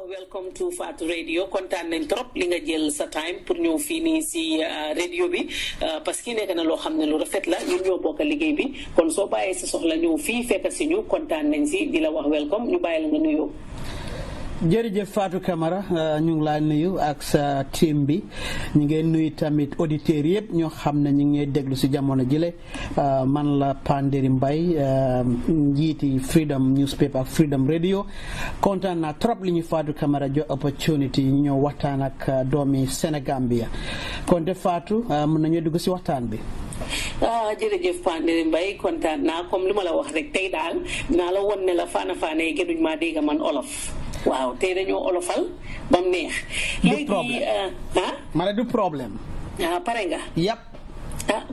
welcome to Fatou Radio kontaan nañ trop li nga jël sa time pour ñëw fii nii si radio bi parce que nekk na loo xam ne lu rafet la ñun ñoo bokk liggéey bi kon soo bàyyee sa soxla ñëw fii fekk si ñu kontaan nañ si di la wax welcome ñu bàyyi la nga nuyoo. jërëjëf Fatou Camara ñu ngi laa nuyu ak sa team bi ñu ngi nuyu tamit auditeurs yëpp ñoo xam ne ñu ngi déglu si jamono jile man la Nderry Mbai njiiti Freedom Newspaper ak Freedom Radio kontaan naa trop li ñu Fatou Camara jox opportunity ñu ñëw waxtaan ak doomi Sénégambia kon de Fatou mën nañu dugg si waxtaan bi. jërëjëf Nderry Mbai kontaan naa comme li ma la wax rek tey daal naa la won ne la faana yi gënuñ maa dégg man olof. waaw tey dañoo olofal ba mu neex. léegi ma ne du problème. pare nga. yàpp.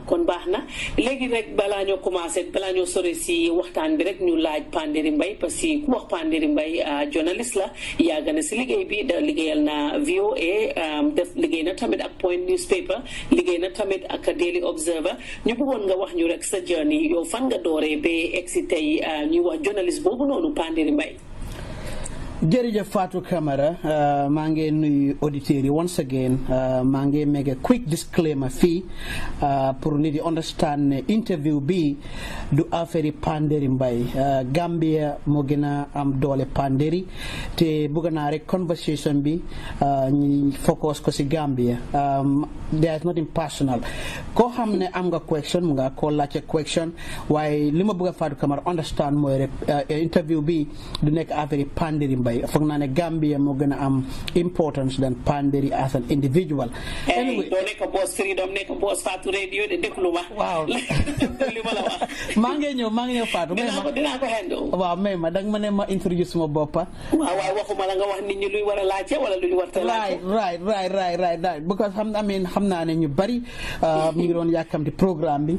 kon baax na léegi rek balaa ñoo commencé balaa ñoo sore si waxtaan bi rek ñu laaj Nderry Mbai parce que ku wax Nderry Mbai journaliste la yàgg na si liggéey bi da liggéeyal na VOA def liggéey na tamit ak Point Newspaper liggéey na tamit ak Daily Observer ñu bëggoon nga wax ñu rek sa journey yow fan nga dooree ba egsi tey ñuy wax journaliste boobu noonu Nderry Mbai. jërëjëf Fatou Camara maa ngi nuyu auditeurs yi once again maa ngi make a quick disclaimer fii pour nit yi understand ne interview bi du affaire yi Nderry Mbai Gambia moo gën a am doole Nderry te bëgg naa rek conversation bi ñu focus ko si Gambia there is nothing personal koo xam ne am nga question mu nga koo laajte question waaye li ma bëgg a Fatou Camara understand mooy rek interview bi du nekk affaire yi Nderry Mbai foog naa ne Gambia moo gën a am importance than Nderry as an individual. anyway doo nekk boss Freedom nekk boss Fatou Radio de déglu ma. waaw li ma la wax. maa ngi ñëw Fatou. dinaa ko handle. waaw mais ma danga ma ne ma introduce suma boppa. waaw waxuma la nga wax nit ñi luy war a laajte wala luy war a laajte. right because xam naa ne ñu bari ñu ngi doon yàkkamti programme bi.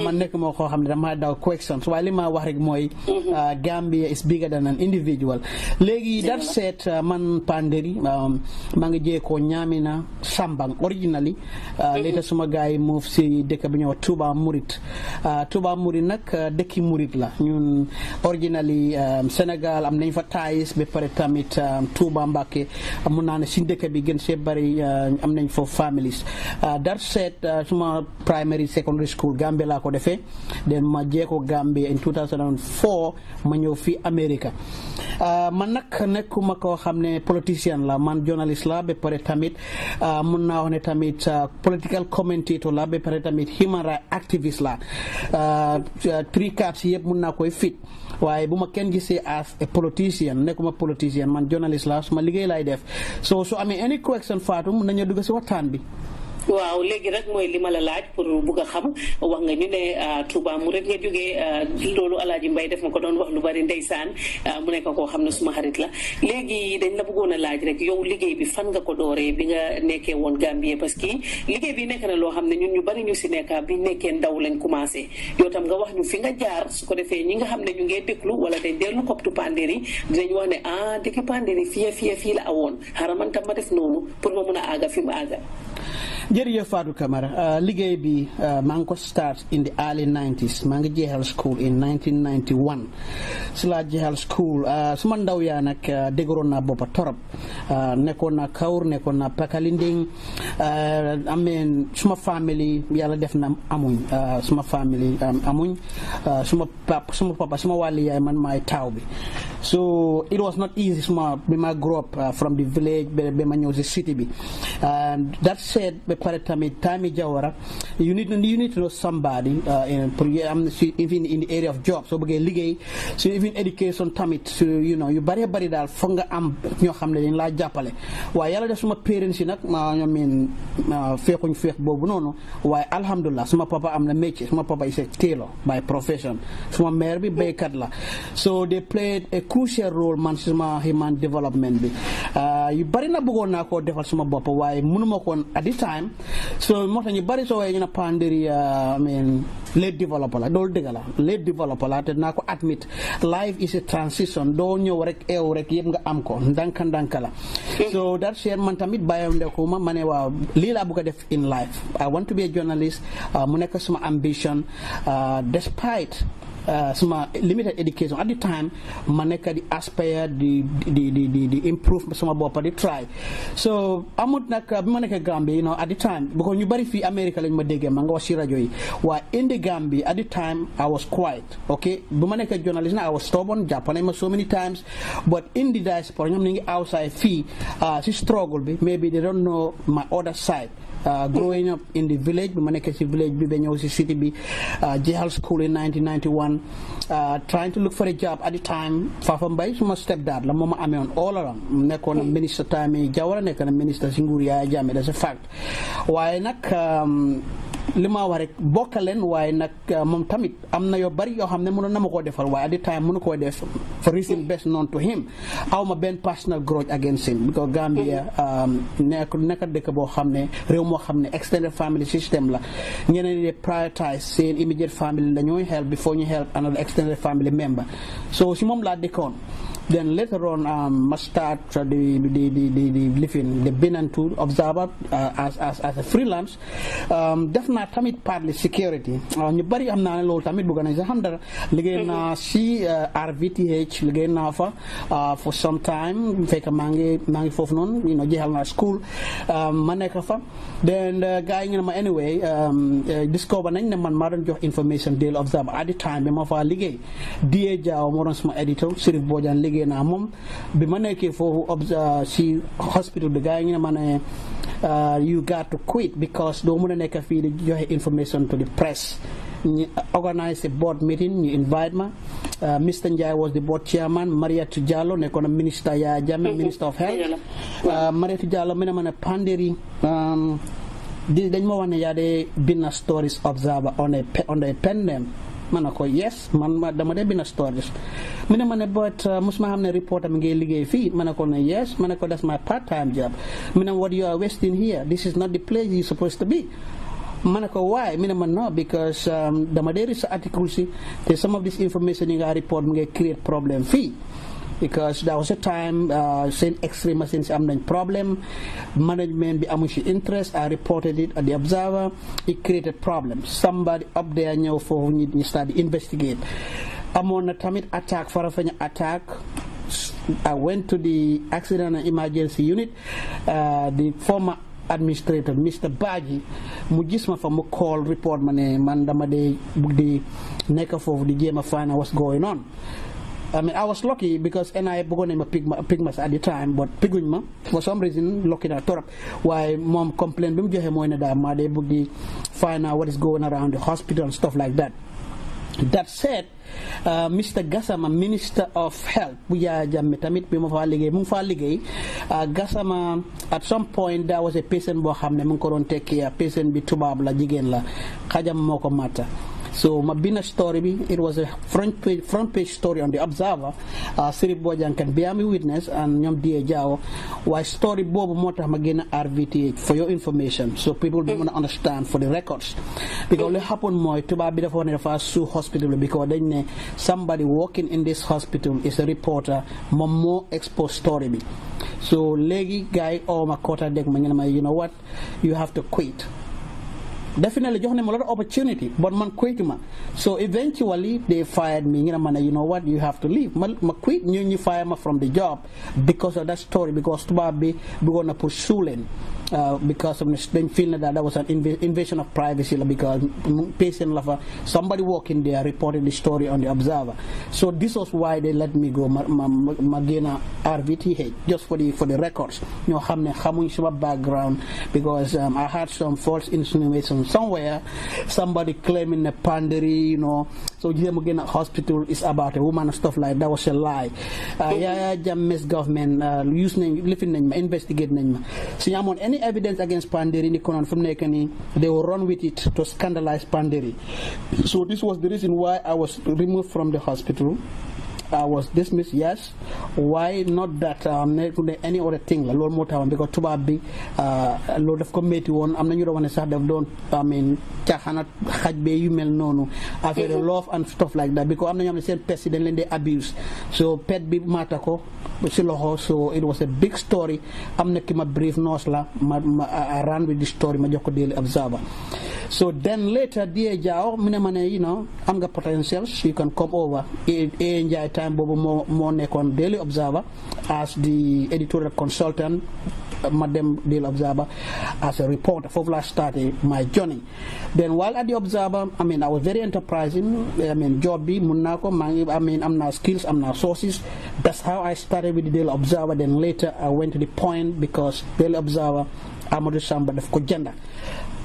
man nekk moo koo xam ne dama daw questions waaye li ma wax rek mooy. Gambia is bigger than an individual. léegi that said man Nderry maa ngi jee ko ñaamina Sambang originally later suma gars yi move si dëkk bi ñëw Touba Murit nag dëkki Murit la ñun originally Sénégal am nañ fa ties ba pare tamit Touba Mbacké mun naa ne si dëkk bi gën see bari am nañ foofu families that said suma primary secondary school Gambia laa ko defee then ma jee ko Gambia in 2004 ma ñëw fii America man nag nekkuma koo xam ne politicien la man journaliste la ba pare tamit mun naa wax ne tamit political commentator la ba pare tamit human rights activist la three caps yëpp mun naa koy fit waaye bu ma kenn gisee as a politicien nekkuma politicien man journaliste la suma liggéey lay def so amee any question Fatou mun nañu dugg si waxtaan bi. waaw léegi rek mooy li ma la laaj pour bugg a xam wax nga ñu ne Touba mu rek nga jógee loolu Alaaji Mbai def ma ko doon wax lu bari ndeysaan mu nekk koo xam ne suma xarit la léegi dañ la bëggoon a laaj rek yow liggéey bi fan nga ko dooree bi nga nekkee woon Gambie parce que liggéey bi nekk na loo xam ne ñun ñu bari ñu si nekk bi nekkee ndaw lañ commencé yow tam nga wax ñu fi nga jaar su ko defee ñi nga xam ne ñu ngee déglu wala dañ dellu koptu Nderry dinañ wax ne dëkki Nderry fii la awoon xaaral man tam ma def noonu pour ma mun a àgga fi mu àgga. jërëjëf Fatou Camara liggéey bi maa ngi ko start in the early 90s maa ngi jeexal school in 1991 si laa jeexal school suma ndaw yaa nag déggoon naa boppa torop nekkoon naa Kawur nekkoon naa Pakalinding ameen suma family yàlla def na amuñ suma family amuñ suma papa suma wàlli yaay man maay taaw bi so it was not easy bi ma grow up from the village ba ma ñëw si city bi that said pare tamit Tami Jawara you need to know somebody even in the area of job soo bëggee liggéey so even education tamit so yu bari daal foog nga am ñoo xam ne dañ laa jàppale waaye yàlla def suma parents yi nag ñoom feexuñ feex boobu noonu waaye alhamdulilah suma papa am na métier suma papa is a tailor by profession suma mère bi béykat la so they played a crucial role man suma human development bi yu bari na bëggoon naa koo defal suma bopp waaye mënuma koon at the time so moo tax ñu bari soo waaye ñu ne Nderry late developer la loolu dëgg la late developer la te naa ko admit life is a transition doo ñëw rek eew rek yëpp nga am ko ndànka la so that share man tamit bàyyam ndekuma ma ne waaw lii laa bëgg a def in life I want to be a journalist mu nekk suma ambition despite suma limited education at the time ma nekk di aspire di improve sama boppa di try so amut nag bi ma nekk Gambie at the time because ñu bari fii America lañ ma déggee ma nga wax si rajo yi waaye in the Gambie at the time I was quiet okay bu ma nekk journalist na I was stubborn jàpp nañ ma so many times but in the diaspora ñoom ñu ngi outside fii si struggle bi maybe they don't know my other side growing up in the village bi ma nekk si village bi ba ñëw si city bi jeexal school in 1991 trying to look for a job at the time Fatou Mbai suma stepdad la moom ma amee woon all around nekkoon na ministre time Jawara nekk na ministre si nguur Yaya Jammeh that's a fact waaye nag li ma wax rek bokkaleen waaye nag moom tamit am na yoo bari yoo xam ne mënoon na ma koo defal waaye at the time mënu koo def for reason best known to him aw ma benn personal grudge against him because Gambia nekk dëkk boo xam ne réew moo xam ne extended family system la ñeneen di prioritize seen immediate family la ñooy help before ñu help another extended family member so si moom laa dëkkoon then later on ma start the living the Binantu Observer as a freelance def naa tamit partly security ñu bari am naa ne loolu tamit bëgg nañ sax xam dara liggéey naa si RVTH liggéey naa fa for some time fekk maa ngi foofu noonu jeexal naa school ma nekk fa then gars yi ñu ne ma anyway discover nañ ne man maa doon jox information Daily Observer at the time bi ma fa liggéey DA Jaw moo doon suma editor Sirif Bojang liggéey naa moom bi ma nekkee foofu si hospital bi gars yi ñu ne ma ne you got to quit because doo mën a nekk fii di joxe information to the press ñu organise a board meeting ñu invite ma Mr. Njai was the board chairman Mariatu Jallow nekkoon na minister Yaya Jammeh minister of health Mariatu Jallow mi ne ma ne Panderi dañ ma wax ne yaa de binna stories observer on a pen name ma ne ko yes man dama dee binna stories mi ne ma ne but musuma xam ne reporter mi ngi liggéey fii ma ne ko ne yes ma ne ko that's my part-time job mi ne what you are wasting here this is not the place you supposed to be ma ne ko why mi ne ma no because dama dee read sa article si te some of this information yi nga report mi ngi create problem fii because there was a time seen X-ray machines am nañ problem management bi amu ci interest I reported it at the Observer it created problem somebody up there ñëw foofu ñu start investigate amoon na tamit attack Farafenni attack I went to the accident and emergency unit the former administrator Mr. Badji mu gis ma fa mu call report ma ne man dama dee bugg di nekk foofu di jéem a find out what's going on I mean I was lucky because NIA bëggoon nañ ma pig ma at the time but piguñ ma for some reason lucky na torop waaye moom complaint bi mu joxe mooy ne daal maa dee bëgg di find out what is going around the hospital and stuff like that. That said Mr. Gassama Minister of Health bu Yaya Jammeh tamit bi ma faa liggéey mu ngi faa liggéey Gassama at some point there was a patient boo xam ne mu ngi ko doon take care patient bi tubaab la jigéen la xajam moo ko matta so ma bind story bi it was a front page story on the Observer Sirif Bojang can bear me witness and ñoom DA Jawo waaye story boobu moo tax ma génn RVTH for your information so people do want to understand for the records because what happened mooy tubaab bi dafa wax ne dafa sue hospital because dañ ne somebody working in this hospital is a reporter moom moo expose story bi so léegi gars yi ma koota dégg ma ñu ne ma you know what you have to quit definitely jox ne ma lot of opportunity but man quit ma so eventually they fired me ñu ne ma ne you know what you have to leave ma quit ñu fire ma from the job because of that story because tubaab bi bëggoon na pursue leen because of dañ feel that was an invasion of privacy because patient la fa somebody working there reported the story on the Observer so this was why they let me go ma génn RVTH just for the records ñoo xam ne xamuñ suma background because I had some false insinuations somewhere somebody claiming a Panderi so gisee ma génn hospital is about a woman and stuff like that was a lie Yaya Jammeh's government use nañ lifin nañ ma investigate nañ ma si ñu amoon any evidence against Panderi ni konoon fu mu nekk nii they will run with it to scandalize Panderi so this was the reason why I was removed from the hospital I was dismissed yes why not that any other thing la loolu moo taxawoon because tubaab bi loolu daf ko métti woon am na ñu doon wax ne sax daf doon I mean caaxaan xaj bee yu mel noonu affaire love and stuff like that because am na ñoo xam ne seen pet si dañ leen di abuse so pet bi maata ko si loxo so it was a big story am na ki ma brief noos la I ran with the story ma jox ko Daily Observer So then later dear Jao mu ne ma ne you know am nga potentials you can come over Njai time boobu moo nekkoon Daily Observer as the editorial consultant ma dem Daily Observer as a reporter foofu laa started my journey. Then while at the Observer I mean I was very enterprising I mean job bi mun naa ko maa ngi I mean am naa skills am naa sources. That's how I started with the Daily Observer. Then later I went to the point because Daily Observer Amadou Samba daf ko jënda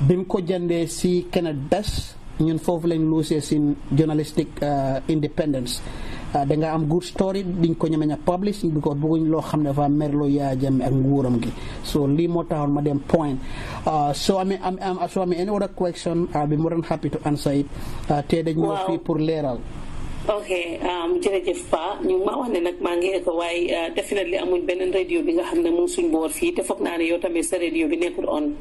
bi mu ko jëndee si Kenneth Best ñun foofu lañ luusee sin journalistic independence da nga am good story diñ ko ñemeñ a publish because bëgguñ loo xam ne dafa merloo Yaya Jammeh ak nguuram gi so lii moo taxoon ma dem point so I mean any other question I'll be more than happy to answer it te dañ ñëw fii pour leeral. ok jërëjëf Pa ñu ma wax ne nag maa ngi ko waaye definitely amuñ beneen radio bi nga xam ne mu suñ boor fii te foog naa ne yow tamit sa radio bi nekkul on.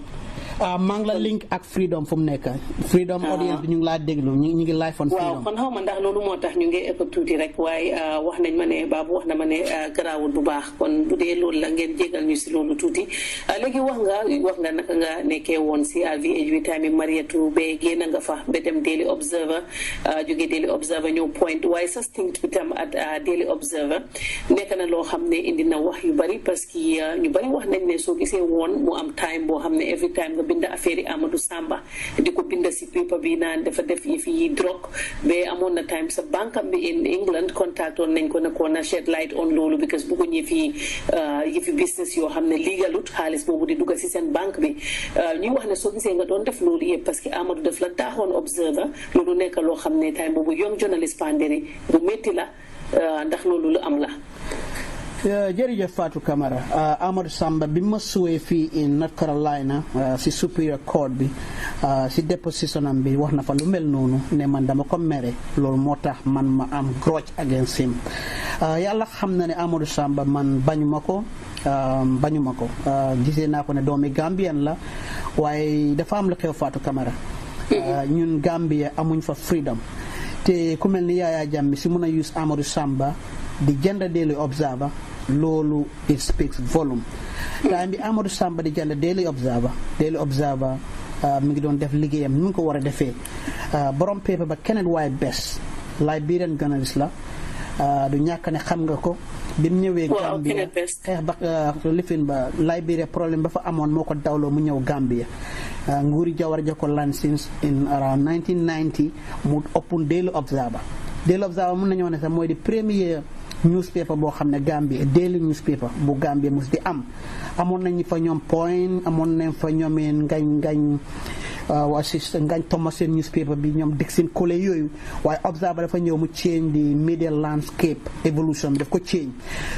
maa ngi la link ak Freedom fu mu nekk Freedom audience bi ñu ngi laa déglu ñu ngi live on Freedom. waaw kon xaw ma ndax loolu moo tax ñu ngi ëpp tuuti rek waaye wax nañ ma ne Babou wax na ma ne garaawul bu baax kon bu dee loolu la ngeen jégal ñu si loolu tuuti léegi wax nga naka nga nekkee woon si VH bi time Mariatu ba génn nga fa ba dem Daily Observer jógee Daily Observer ñëw point waaye sa stint bi tam at Daily Observer nekk na loo xam ne indi na wax yu bari parce que ñu bari wax nañ ne soo gisee woon mu am time boo xam ne every time nga binda affaire yi Amadou Samba di ko binda si paper bi naan dafa def yëf yi drogue ba amoon na time sa banque bi in England contactoon nañ ko ne ko na shed light on loolu because bëgguñ yëfi business yoo xam ne legalut xaalis boobu di dugga si seen banque bi ñuy wax ne soo gisee nga doon def loolu yëpp parce que Amadou def la daaxoon Observer loolu nekk loo xam ne time boobu young journalist pandéri bu métti la ndax loolu lu am la. jërëjëf Fatou Camara Amadou Samba bi ma suwee fii in North Carolina si Superior Court bi si deposition am bi wax na fa lu mel noonu ne man dama ko mere loolu moo tax man ma am grudge against him yàlla xam na ne Amadou Samba man bañuma ko gisee naa ko ne doomi Gambien la waaye dafa am lu xew Fatou Camara ñun Gambia amuñ fa freedom te ku mel ni Yaya Jammeh si mun a use Amadou Samba di jënd Daily Observer loolu it speaks volume time bi Amadou Samba di jënd Daily Observer mi ngi doon def liggéeyam ni mu ko war a defee borom paper ba Kenneth Best Liberian journalist la du ñàkk ne xam nga ko bi mu ñëwee Gambia xeex ba lifin ba Liberia problème ba fa amoon moo ko dawloo mu ñëw Gambia nguuri Jawara jox ko license in around 1990 mu open Daily Observer mun nañoo ne sax mooy di premier newspaper boo xam ne Gambia daily newspaper bu Gambia mus di amoon nañu fa ñoom point amoon nañ fa ñoomeen ngañ Thomas seen newspaper bi ñoom Dixon Cole yooyu waaye Observer dafa ñëw mu change di media landscape evolution bi daf ko change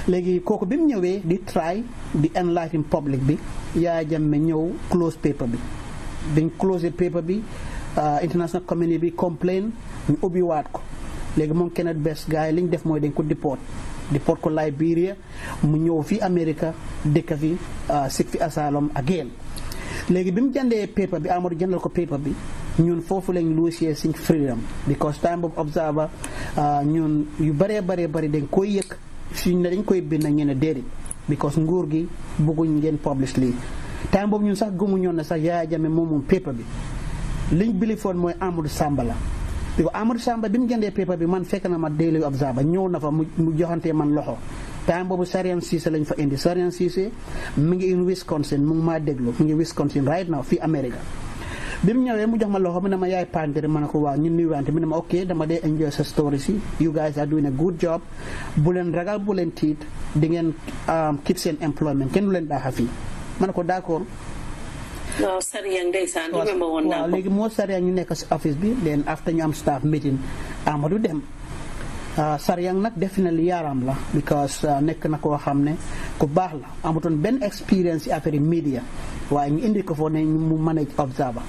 léegi kooku bi mu ñëwee di try di enlighten public bi Yaya Jammeh ñëw close paper bi dañ close paper bi international community bi complain ñu ubbiwaat ko léegi moom Kenneth Best gars yi li ñu def mooy dañ ko deport ko Liberia mu ñëw fii America dëkk fi sik fi asylum again léegi bi mu jëndee paper bi Amadou jëndal ko paper bi ñun foofu lañ luusee suñ freedom because time boobu Observer ñun yu bëree bëri dañ koy yëg suñ ne dañ koy bind ñu ne déedéet because nguur gi bëgguñ ngeen publish lii time boobu ñun sax gëmuñoon na sax Yaya Jammeh moom paper bi liñ bilifoon mooy Amadou Samba la parce que Amadou Samba bi mu jëndee paper bi man fekk na ma Daily Observer ñëw na fa mu joxantee man loxo time boobu Sarian Cissé lañ fa indi Sarian Cissé mi ngi in Wisconsin mu ngi maa déglu mi ngi Wisconsin right now fii America bi mu ñëwee mu jox ma loxo mu ne ma yaay pandiri ma ne ko waaw ñun nuyuwante mu ne ma ok dama dee enjoy sa story si you guys are doing a good job bu leen ragal bu leen tiit di ngeen keep seen employment kenn du leen daaxa fii ma ne ko d'accord waaw Sariang ndeysaan waaw léegi moo Sariang ñu nekk si office bi then after ñu am staff meeting Amadou dem Sariang nag definitely yaaram la because nekk na koo xam ne ku baax la amutoon benn experience ci affaire media waaye ñu indi ko fa ne mu manage Observer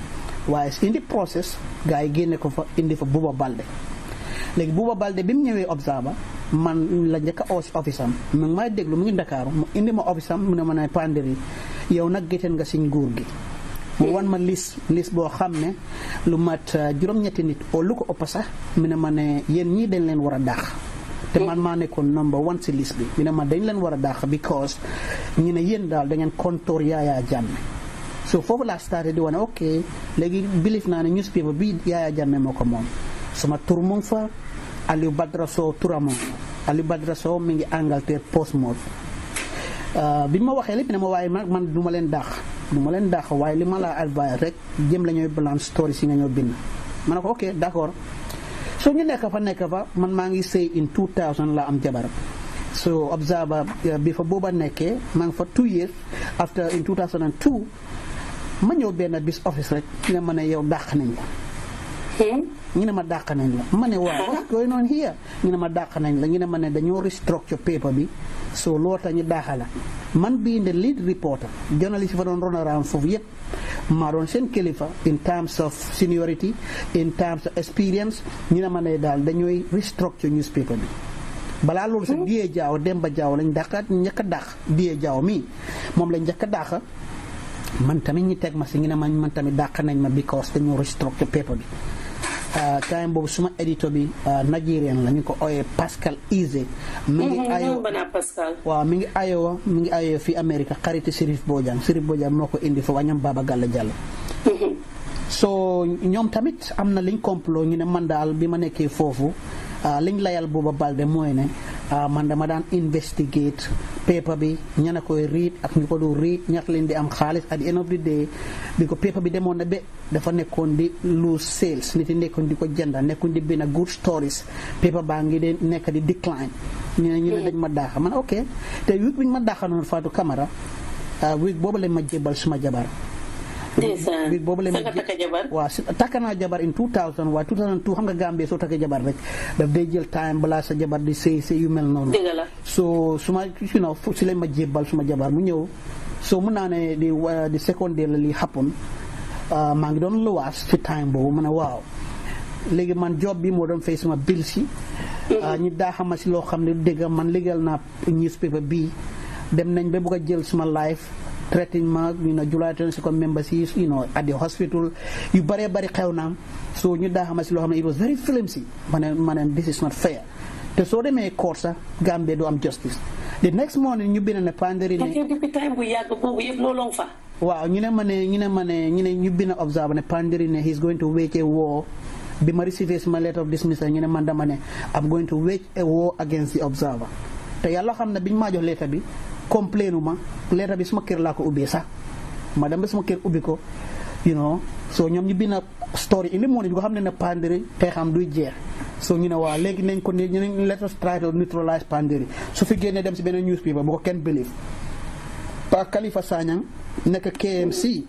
waaye indi process gars yi génne ko fa indi fa Buba Balde léegi Buba Balde bi mu ñëwee Observer man la njëkk a oo si office am mu ngi may déglu mu ngi Dakar mu indi ma office am mu ne ma ne pandiri yow nag géteen nga si nguur gi mu wan ma liste boo xam ne lu mat juróom-ñetti nit oo lu ko ëpp sax mu ne ma ne yéen ñii dañ leen war a dàq te man maa nekkoon number one si liste bi mu ne ma dañ leen war a dàq because ñu ne yéen daal da ngeen kontoor Yaya Jammeh so foofu laa starté di wane ok léegi believe naa ne newspaper bi Yaya Jammeh moo ko moom sama tur mu ngi fa Aliou Badara Sow turam Aliou Badara Sow mi ngi Angleterre Portsmouth bi ma waxee lépp ne ma waaye man du ma leen dàq waaye li ma la advice rek jëm la ñooy balance story si nga ñoo bind ma ne ko ok d'accord so ñu nekk fa man maa ngi sëy in 2000 la am jabar so observer bi fa booba nekkee maa ngi fa 2 years after in 2002 ma ñëw benn bis office rek ñu ne ma ne yow dàq nañ la ñu ne ma dàq nañ la ma ne waaw what's going on here ñu ne ma dàq nañ la ñu ne ma ne dañoo restructure paper bi so loolu tax ñu dàqa la man being the lead reporter journalist yi fa doon run around foofu yëpp maa doon seen kilifa in terms of seniority in terms of experience ñu ne ma ne daal dañooy restructure newspaper bi balaa loolu sax Diyee Jaaw Demba Jaaw lañ njëkk a dàq Diyee Jaaw mii moom lañ njëkk a dàq man tamit ñi teg ma si ñu ne man tamit dàq nañ ma because dañoo restructure paper bi time boobu suma éditeur bi Nigerian la ñu ko ooyee Pascal Eze mi ngi ayo mi ngi ayo fi Amérique xariti Sirif Bojang moo ko indi fa wañam Baba Galla Diallo so ñoom tamit am na liñ complot ñu ne man daal bi ma nekkee foofu liñ layal booba Balde mooy ne man dama daan investigate paper bi ña ne koy read ak ñu ko du read ñaata leen di am xaalis at the end of the day bi ko paper bi demoon na ba dafa nekkoon di lose sales nit yi nekkoon di ko jënda nekkoon di bind good stories paper baa ngi de nekk di decline ñu ne dañ ma daaxa man ok te week bi ñu ma daaxa noonu Fatou Camara week boobu lañ ma jébal suma jabar week boobu lañ ma waaw takka naa jabar in 2000 waaye 2002 xam nga Gambie soo takkee jabar rek daf day jël time balaa sa jabar di sëy yu mel noonu so suma si lañ ma jébal suma jabar mu ñëw so mun naa ne di secondaire la li happen maa ngi doon luwaas ci time boobu ma ne waaw léegi man job bi moo doon fay suma bill si ñu daaxama si loo xam ne dégg man liggéeyal naa newspaper bii dem nañ ba bëgg a jël suma life traitement July 22 members yi at the hospital yu bëree bëri xew na so ñu daaxama si loo xam ne it was very flimsy ma ne this is not fair te soo demee court sax Gambie du am justice the next morning ñu bind ne Panderi ne depuis time bu yàgg boobu yëpp looloo fa waaw ñu ne ñu bind observe ne Panderi ne he's going to wage a war bi ma receive suma letter of dismissal ñu ne man dama ne I'm going to wage a war against the observer te yàlla xam ne biñ maa jox letter bi complainu ma letter bi suma kër laa ko ubbee sax ma dem ba suma kër ubbi ko so ñoom ñu bind story in the morning bi ko xam ne Panderi te xam duy jeex so ñu ne waaw léegi nañ ko ñu let us try to neutralize Panderi su fi génnee dem si beneen newspaper bu ko kenn believe Pa Khalifa Sanyang nekk KMC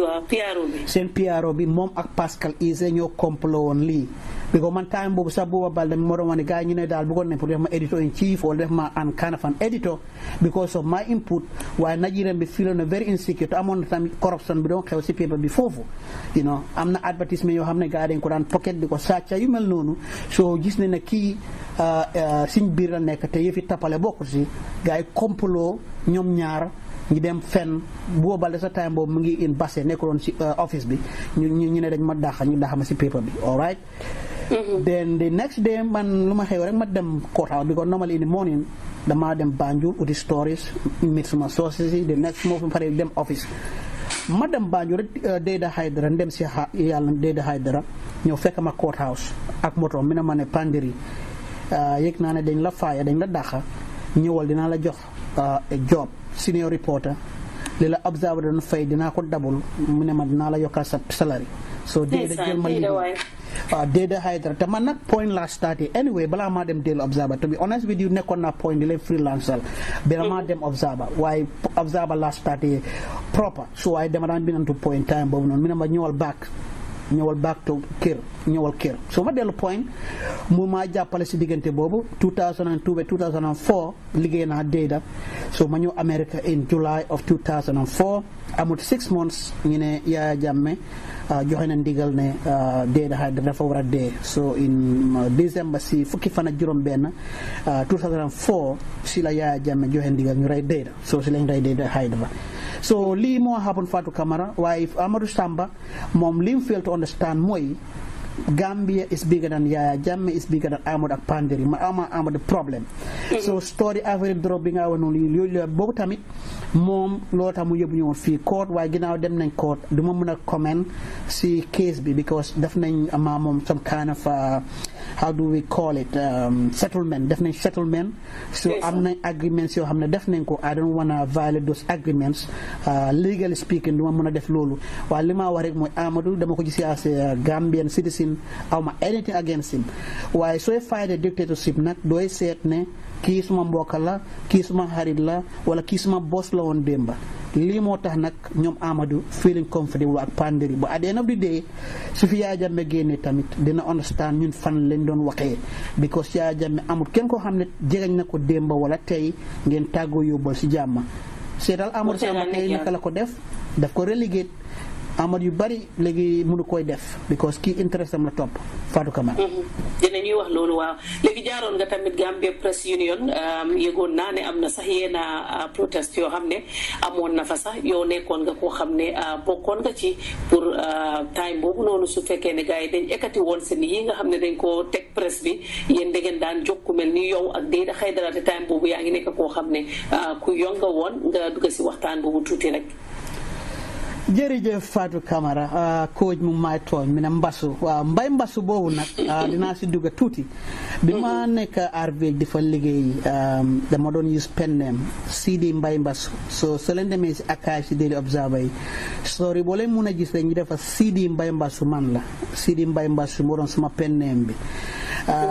waaw PRO bi seen PRO bi moom ak Pascal Ise ñoo complot woon lii bi ko man time boobu sax booba Balde moo doon wax ne gars yi ñu ne daal bëggoon ne pour def ma editor in chief wala def ma an kind of an editor because of my input waaye Nigerian bi feel na very insecure te amoon na tamit corruption bi doon xew si paper bi foofu am na advertisement yoo xam ne gars yi dañ ko daan pocket di ko sàcca yu mel noonu soo gis ne kii siñ biir la nekk te yëfi tappale bokkul si gars yi complot ñoom ñaar ñu dem fenn boo Balde sa time boobu mu ngi in basse nekkuloon si office bi ñu ne dañ ma daaxa ma si paper bi all right then the next day man lu ma xew rek ma dem courthouse because normally in the morning damaa dem Banjul uti stories meet suma sources yi the next moo pare dem office ma dem Banjul rek Dayda Haidara dem si yàlla Dayda Haidara ñëw fekk ma courthouse ak moto mi ne ma ne Panderi yëg naa ne dañ la faaya dañ la daaxa ñëwal dinaa la jox job senior reporter li la observer doon fay dinaa ko dabul mu ne ma dinaa la yokkal sa salary so Dayda jël ma liggéey Dayda Haidara te man nag point laa starté anyway balaa maa dem Daily Observer to be honest with you nekkoon naa point di leen freelancer bala maa dem Observer waaye Observer laa starté proper so waaye dama daan binantu point time boobu noonu mi ne ma ñëwal back to ñëwal kër so ma dellu point mu maa jàppale si diggante boobu 2002 ba 2004 liggéey naa Dayda so ma ñëw America in July of 2004 amut 6 months ñu ne Yaya Jammeh joxe na ndigal ne Dayda Haidara dafa war a dee so in December si fukki fan ak juróom benn 2004 si la Yaya Jammeh joxe ndigal ñu rey Dayda so si lañ rey Dayda Haidara so lii moo happen Fatou Camara waaye Amadou Samba moom li mu fail to understand mooy Gambia is bigger than Yaya Jammeh is bigger than Amadou ak Panderi ma Amadou problème so story affaire drop bi nga wax noonu yooyu boobu tamit moom loo tax mu yóbbu ñu woon fii court waaye ginnaaw dem nañ court du ma mën a comment si case bi because def nañ ama moom some kind of how do we call it settlement def nañ settlement so am nañ agreements yoo xam ne def nañ ko I don't wanna violate those agreements legally speaking du ma mën a def loolu waaye li ma wax rek mooy Amadou dama ko gis as a Gambian citizen aw ma anything against him waaye sooy fight a dictatorship nag dooy seet ne kii suma mbokk la kii suma xarit la wala kii suma boss la woon démba lii moo tax nag ñoom Amadou feeling comfortable ak Panderi but at the end of the day su fi Yaya Jammeh génne tamit dina understand ñun fan lañ doon waxee because Yaya Jammeh amul kenn koo xam ne jegeñ na ko démba wala tey ngeen tàggoo yóbbal si jàmma seetal Amadou Samba tey naka la ko def ko relégué Amadou yu bari léegi mënu koy def because kii interest am la topp Fatou Camara. dina ñuy wax loolu waaw léegi jaaroon nga tamit Gambia Press Union yëgoon naa ne am na sax yenn protest yoo xam ne amoon na fa sax yow nekkoon nga koo xam ne bokkoon nga ci pour time boobu noonu su fekkee ne gars yi dañ ekkati woon seen yi nga xam ne dañ koo teg presse bi yéen da ngeen daan jokku mel ni yow ak Deda Haidara te time boobu yaa ngi nekk koo xam ne ku yonga woon nga dugg si waxtaan boobu tuuti rek. jërëjëf Fatou Camara coach mu may tooñ mi ne mbasu waaw mbay mbasu boobu nag dinaa si dugga tuuti bi ma nekk RV di fa liggéey dama doon use pen name CD Mbay Mbasu so leen demee si akaay si Daily Observer yi story boo leen mun a gis rek ñu defa CD Mbay Mbasu man la CD Mbay Mbasu moo doon suma pen name bi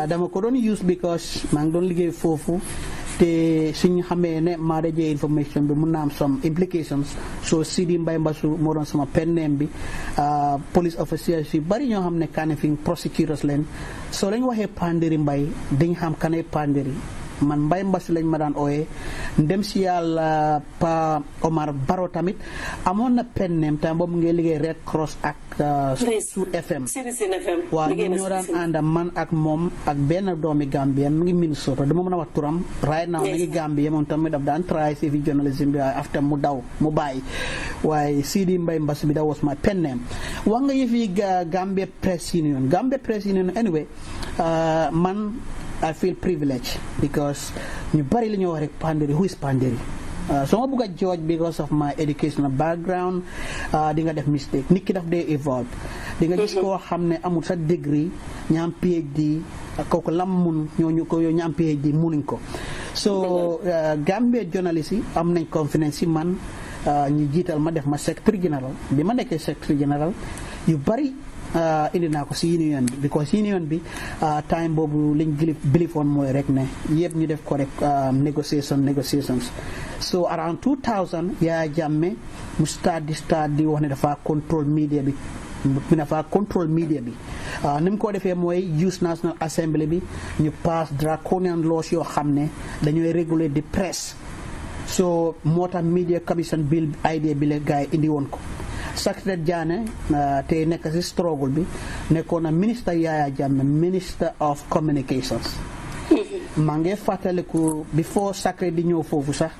dama ko doon use because maa ngi doon liggéey foofu te suñu xamee ne maa dajee information bi mun na am some implications so CD Mbay Mbasu moo doon sama pen name bi police officers yi bari ñoo xam ne kanifing prosecutors leen soo lañ waxee Panderi Mbay dañ xam kanay Panderi man Mbay Mbasu lañ ma daan ooyee ndem si yàlla Pa Omar Baro tamit amoon na pen name tam boobu ngay liggéey Red Cross ak Sud FM waaw ñu ñoo daan ànda man ak moom ak benn doomi Gambien mu ngi Minnesota dama mën a wax turam right now mu ngi Gambie moom tamit daf daan try si fi journalism bi waaye after mu daw mu bàyyi waaye CD Mbay Mbasu bi that was my pen name wax nga yëfi Gambia Press Union anyway man I feel privileged because ñu bari li ñoo wax rek Panderi who is Panderi so ma bëgg a judge because of my educational background di nga def mistake nit ki daf dee evolve di nga gis koo xam ne amul sa degree ñaam PhD kooku lam mun ñooñu ko ñaam PhD munuñ ko so Gambia journalist yi am nañ confidence yi man ñu jiital ma def ma secretary general bi ma nekkee secretary general yu bari indi naa ko si union bi because union bi time boobu liñ believe woon mooy rek ne yëpp ñu def ko rek negotiations so around 2000 Yaya Jammeh mu start di wax ne dafa control media bi ni mu ko defee mooy use National Assembly bi ñu pass draconian laws yoo xam ne dañooy réguler di presse so moo tax media commission bill idea bi la gars yi indi woon ko Secretary Jaane te nekk si struggle bi nekkoon na ministre Yaya Jammeh minister of communications maa ngi fàttaliku before Secretary di ñëw foofu sax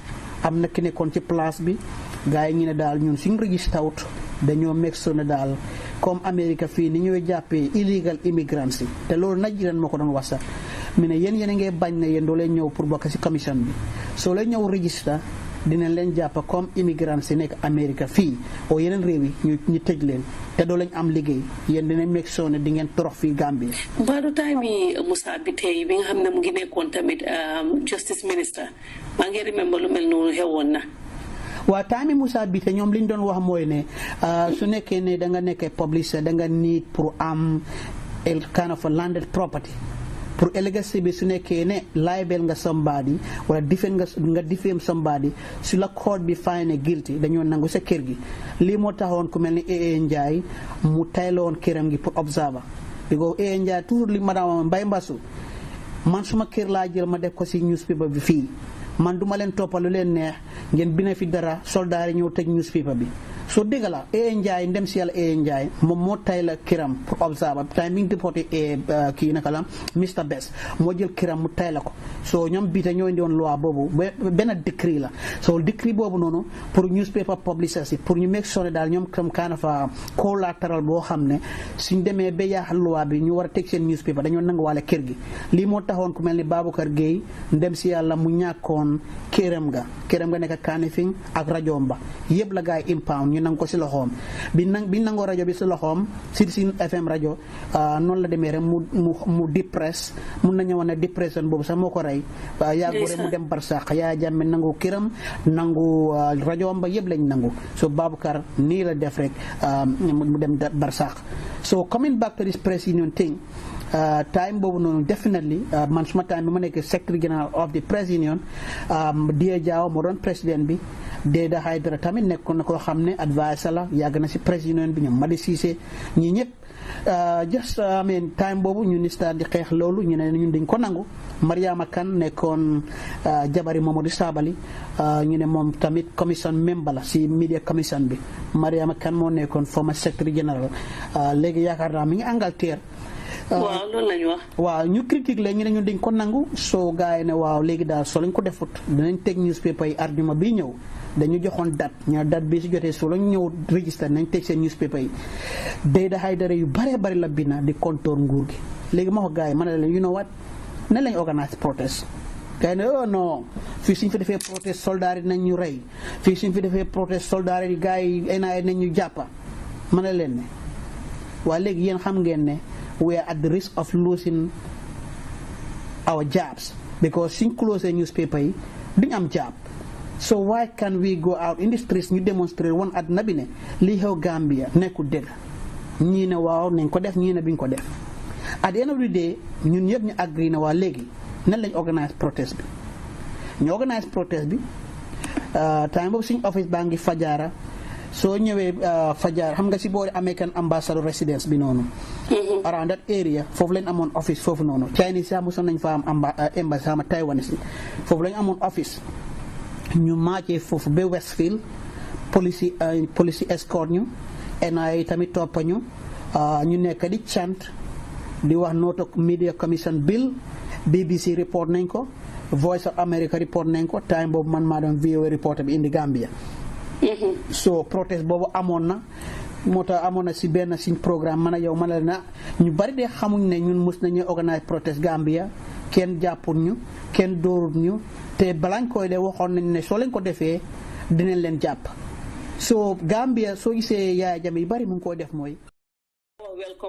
am na ki nekkoon ci place bi gars yi ñu ne daal ñun suñ registré wut dañoo make sure ne daal comme Amérique fii ni ñuy jàppee illegal immigrants yi te loolu Nigerian moo ko doon wax sax mi ne yéen a ngi bañ ne yéen doo leen ñëw pour bokk si commission bi soo leen ñëw registré dinañ leen jàpp comme immigrants yi nekk Amérique fii oo yeneen réew yi ñu tëj leen te doo lañ am liggéey yéen dinañ make sure ne di ngeen torox fii Gambie. Mbadu time yi Moussa bi tey bi nga xam ne mu ngi nekkoon tamit justice minister maa ngi remember lu mel noonu xewoon na. waa time yi Moussa bi te ñoom li ñu doon wax mooy ne su nekkee ne da nga nekkee publisher da nga need pour am kind of a landed property. pour ëllëg bi su nekkee ne libel nga somebody wala nga defame somebody su la court bi fine guilty dañoo nangu sa kër gi lii moo taxoon ku mel ni A.A. Njie mu tayloon këram gi pour observer because A.A. Njie toujours li madame Mbay Mbasu man suma kër laa jël ma def ko si newspaper bi fii man duma leen toppal lu leen neex ngeen bina fi dara soldaar yi ñëw tëj newspaper bi so dégg la Ndiaye ndem si yàlla Ndiaye moom moo tay la kiram pour observer time bi ñu déporté kii naka la Mr Best moo jël kiram mu tay la ko so ñoom bii te ñoo indi woon loi boobu benn décret la so décret boobu noonu pour newspaper publishers yi pour ñu make sure daal ñoom tam kaana fa collatéral boo xam ne suñ demee ba yaaxal loi bi ñu war a teg seen newspaper dañoo nanguwaale kër gi lii moo taxoon ku mel ni Baboucarr Gueye ndem si yàlla mu ñàkkoon këram ga nekk Kanifing ak rajoom ba yëpp la gaay impound ñu nang ko si loxoom bi nangoo rajo bi si loxoom si FM rajo noonu la demee rek mu depress mun nañu wax ne depression boobu sax moo ko rey yàggu rek mu dem barsàq Yaya Jammeh nangu këram nangu rajoom ba yëpp lañ nangu so Baboucarr nii la def rek mu dem barsàq so coming back to this press union thing time boobu noonu definitely man suma time bi ma nekk secretary general of the press union Dia Jaw moo doon président bi Deda Haidara tamit nekkoon na koo xam ne adviser la yàgg na si press union bi ñoom Madi Cissé ñi ñëpp just time boobu ñu ni start di xeex loolu ñu ne ñun dañ ko nangu Mariama Kane nekkoon jabari Mamadou Sabally ñu ne moom tamit commission member la si media commission bi Mariama Kane moo nekkoon former secretary general léegi yaakaar naa mi ngi Angleterre waaw loolu lañu wax. waaw ñu critique la ñu ne ñun dañ ko nangu soo gars yi ne waaw léegi daal soo lañ ko defut dinañ teg newspaper yi argument bii ñëw dañu joxoon date ñu ne date bi si jotee soo lañ ñëw register nañ teg seen newspaper yi Deda Haidara yu bëree bëri la bina di contour nguur gi léegi ma wax gars yi ma ne leen you know what ne lañ organise protest gars yi ne oh non fii suñ fi defee protest soldats yi nañ ñu rey fii suñ fi defee protest soldats yi gars yi NIA nañ ñu jàppa ma ne leen ne waaye léegi yéen xam ngeen ne we are at the risk of losing our jobs because suñ close newspaper yi duñ am job so why can we go out in the streets ñu demonstrate woon àddina bi ne lii xew Gambia nekkul dëgg ñii ne waaw nañ ko def ñii ne biñ ko def at the end of the day ñun ñëpp ñu agree na waa léegi nan lañ organise protest bi ñu organise protest bi time boobu suñ office baa ngi Fajara soo ñëwee Fajara xam nga si boori American Ambassador Residence bi noonu around that area foofu lañ amoon office foofu noonu Chinese sax mosoon nañ fa am embassy sama Taiwanese si foofu lañ amoon office ñu maacee foofu ba Westfield police escort ñu NIA tamit toppa ñu nekk di chant di wax noto media commission bill BBC report nañ ko Voice of America report nañ ko time boobu man maa doon VOA reporter bi indi Gambia so protest boobu amoon na moo tax amoon na si benn suñ programme man a yow man la na ñu bari de xamuñ ne ñun mos nañu organise protest Gambia kenn jàppul ñu kenn dóorul ñu te balaañ koy de waxoon nañ ne soo leen ko defee dinañ leen jàpp so Gambia soo gisee Yaya Jammeh yu bari mu ngi koy def mooy